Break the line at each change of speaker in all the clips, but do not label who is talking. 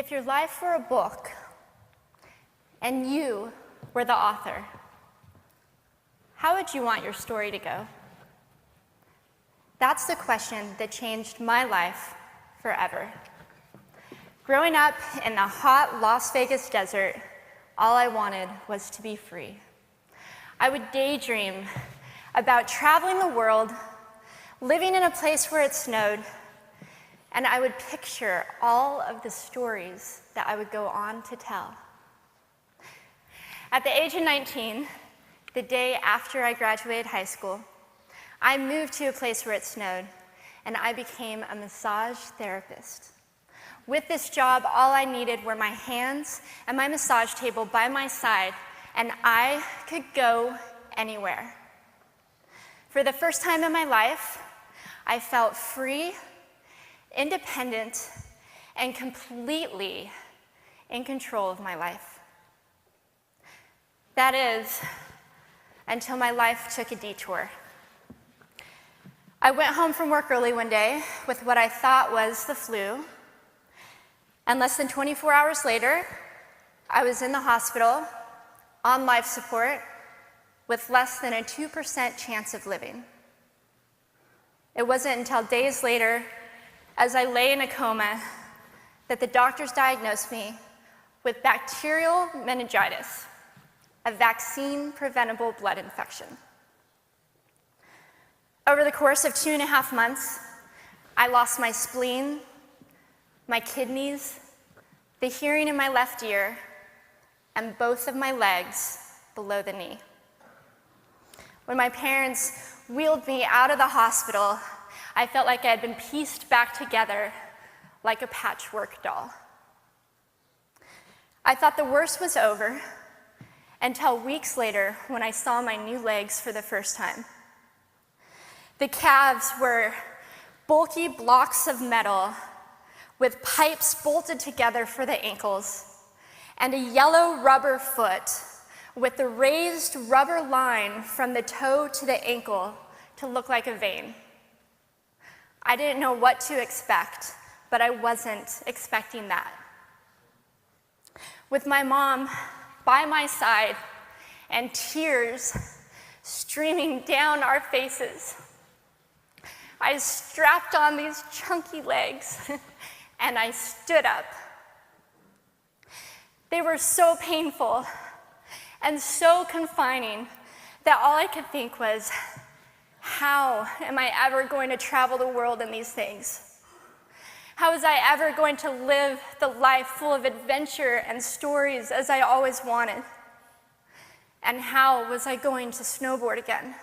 If your life were a book and you were the author, how would you want your story to go? That's the question that changed my life forever. Growing up in the hot Las Vegas desert, all I wanted was to be free. I would daydream about traveling the world, living in a place where it snowed, and I would picture all of the stories that I would go on to tell. At the age of 19, the day after I graduated high school, I moved to a place where it snowed, and I became a massage therapist. With this job, all I needed were my hands and my massage table by my side, and I could go anywhere. For the first time in my life, I felt free, independent, and completely in control of my life. That is, until my life took a detour. I went home from work early one day with what I thought was the flu, and less than 24 hours later, I was in the hospital on life support with less than a 2% chance of living. It wasn't until days later, as I lay in a coma, that the doctors diagnosed me with bacterial meningitis, a vaccine-preventable blood infection. Over the course of 2.5 months, I lost my spleen, my kidneys, the hearing in my left ear, and both of my legs below the knee. When my parents wheeled me out of the hospital, I felt like I had been pieced back together like a patchwork doll. I thought the worst was over until weeks later when I saw my new legs for the first time. The calves were bulky blocks of metal with pipes bolted together for the ankles, and a yellow rubber foot with the raised rubber line from the toe to the ankle to look like a vein. I didn't know what to expect, but I wasn't expecting that. With my mom by my side and tears streaming down our faces, I strapped on these chunky legs and I stood up. They were so painful and so confining that all I could think was, how am I ever going to travel the world in these things? How was I ever going to live the life full of adventure and stories as I always wanted? And how was I going to snowboard again?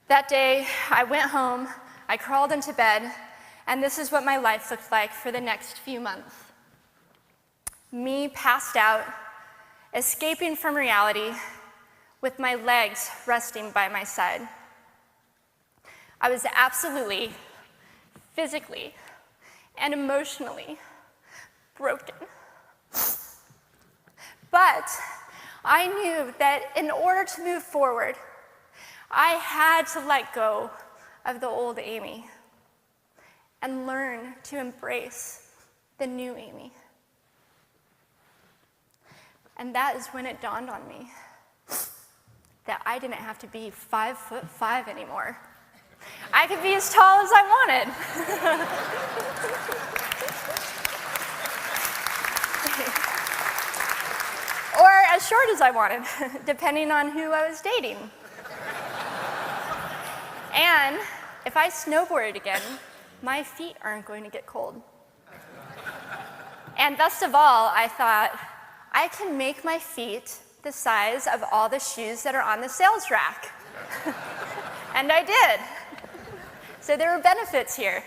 That day, I went home, I crawled into bed, and this is what my life looked like for the next few months. Me passed out, escaping from reality, with my legs resting by my side. I was absolutely, physically, and emotionally broken. But I knew that in order to move forward, I had to let go of the old Amy and learn to embrace the new Amy. And that is when it dawned on me that I didn't have to be 5'5" anymore. I could be as tall as I wanted. Or as short as I wanted, depending on who I was dating. And if I snowboarded again, my feet aren't going to get cold. And best of all, I thought, I can make my feet the size of all the shoes that are on the sales rack. And I did. So there were benefits here.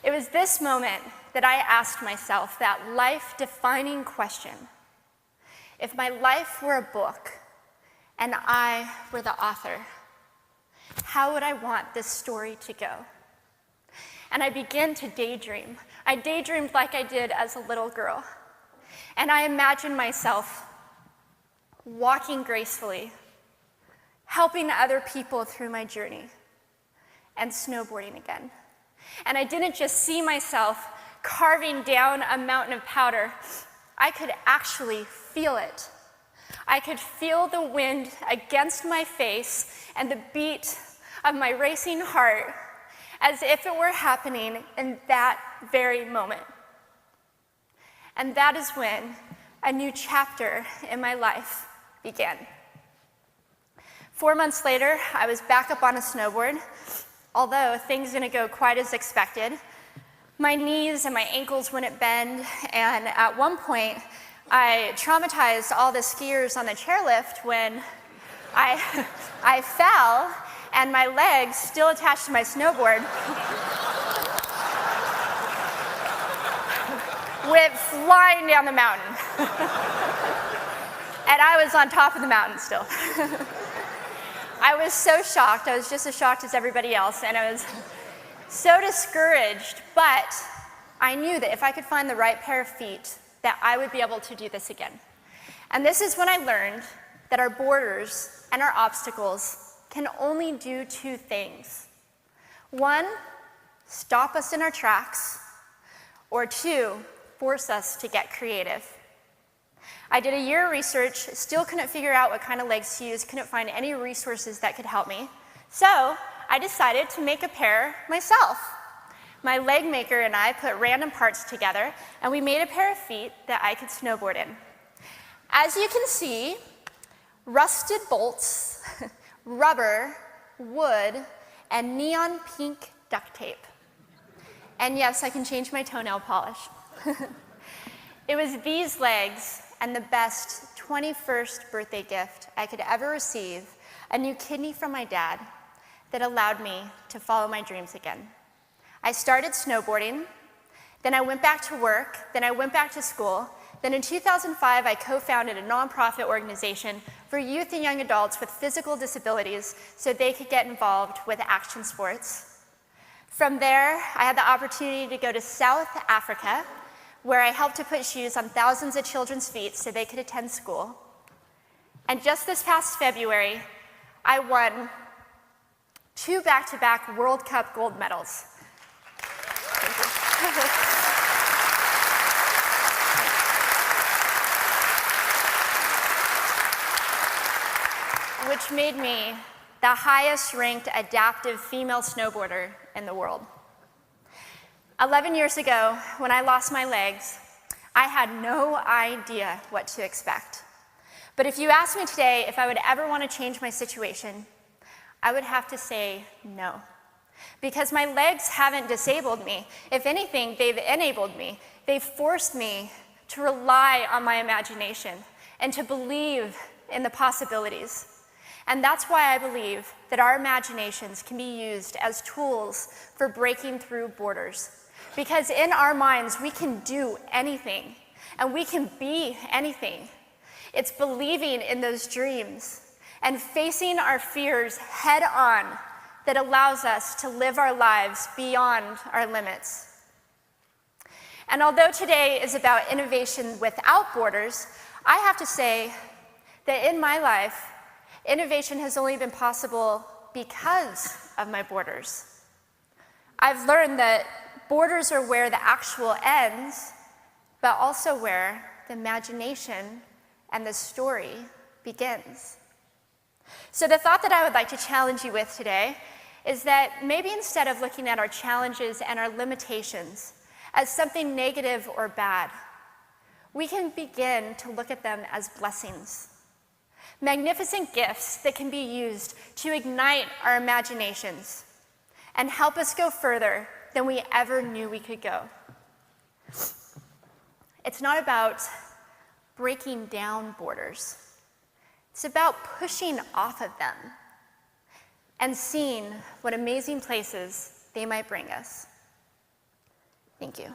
It was this moment that I asked myself that life-defining question. If my life were a book and I were the author, how would I want this story to go? And I began to daydream. I daydreamed like I did as a little girl. And I imagined myself walking gracefully, helping other people through my journey, and snowboarding again. And I didn't just see myself carving down a mountain of powder, I could actually feel it. I could feel the wind against my face and the beat of my racing heart as if it were happening in that very moment. And that is when a new chapter in my life began. 4 months later, I was back up on a snowboard, although things didn't go quite as expected. My knees and my ankles wouldn't bend, and at one point, I traumatized all the skiers on the chairlift when I fell, and my legs, still attached to my snowboard, went flying down the mountain. And I was on top of the mountain still. I was so shocked. I was just as shocked as everybody else, and I was so discouraged, but I knew that if I could find the right pair of feet, that I would be able to do this again. And this is when I learned that our borders and our obstacles can only do two things. One, stop us in our tracks, or two, force us to get creative. I did a year of research, still couldn't figure out what kind of legs to use, couldn't find any resources that could help me. So I decided to make a pair myself. My leg maker and I put random parts together, and we made a pair of feet that I could snowboard in. As you can see, rusted bolts, rubber, wood, and neon pink duct tape. And yes, I can change my toenail polish. It was these legs and the best 21st birthday gift I could ever receive, a new kidney from my dad, that allowed me to follow my dreams again. I started snowboarding, then I went back to work, then I went back to school. Then in 2005, I co-founded a nonprofit organization for youth and young adults with physical disabilities so they could get involved with action sports. From there, I had the opportunity to go to South Africa, where I helped to put shoes on thousands of children's feet so they could attend school. And just this past February, I won 2 back-to-back World Cup gold medals. Thank you. Which made me the highest ranked adaptive female snowboarder in the world. 11 years ago, when I lost my legs, I had no idea what to expect. But if you asked me today if I would ever want to change my situation, I would have to say no. Because my legs haven't disabled me. If anything, they've enabled me. They've forced me to rely on my imagination and to believe in the possibilities. And that's why I believe that our imaginations can be used as tools for breaking through borders. Because in our minds, we can do anything, and we can be anything. It's believing in those dreams and facing our fears head on that allows us to live our lives beyond our limits. And although today is about innovation without borders, I have to say that in my life, innovation has only been possible because of my borders. I've learned that borders are where the actual ends, but also where the imagination and the story begins. So the thought that I would like to challenge you with today is that maybe instead of looking at our challenges and our limitations as something negative or bad, we can begin to look at them as blessings. Magnificent gifts that can be used to ignite our imaginations and help us go further than we ever knew we could go. It's not about breaking down borders. It's about pushing off of them and seeing what amazing places they might bring us. Thank you.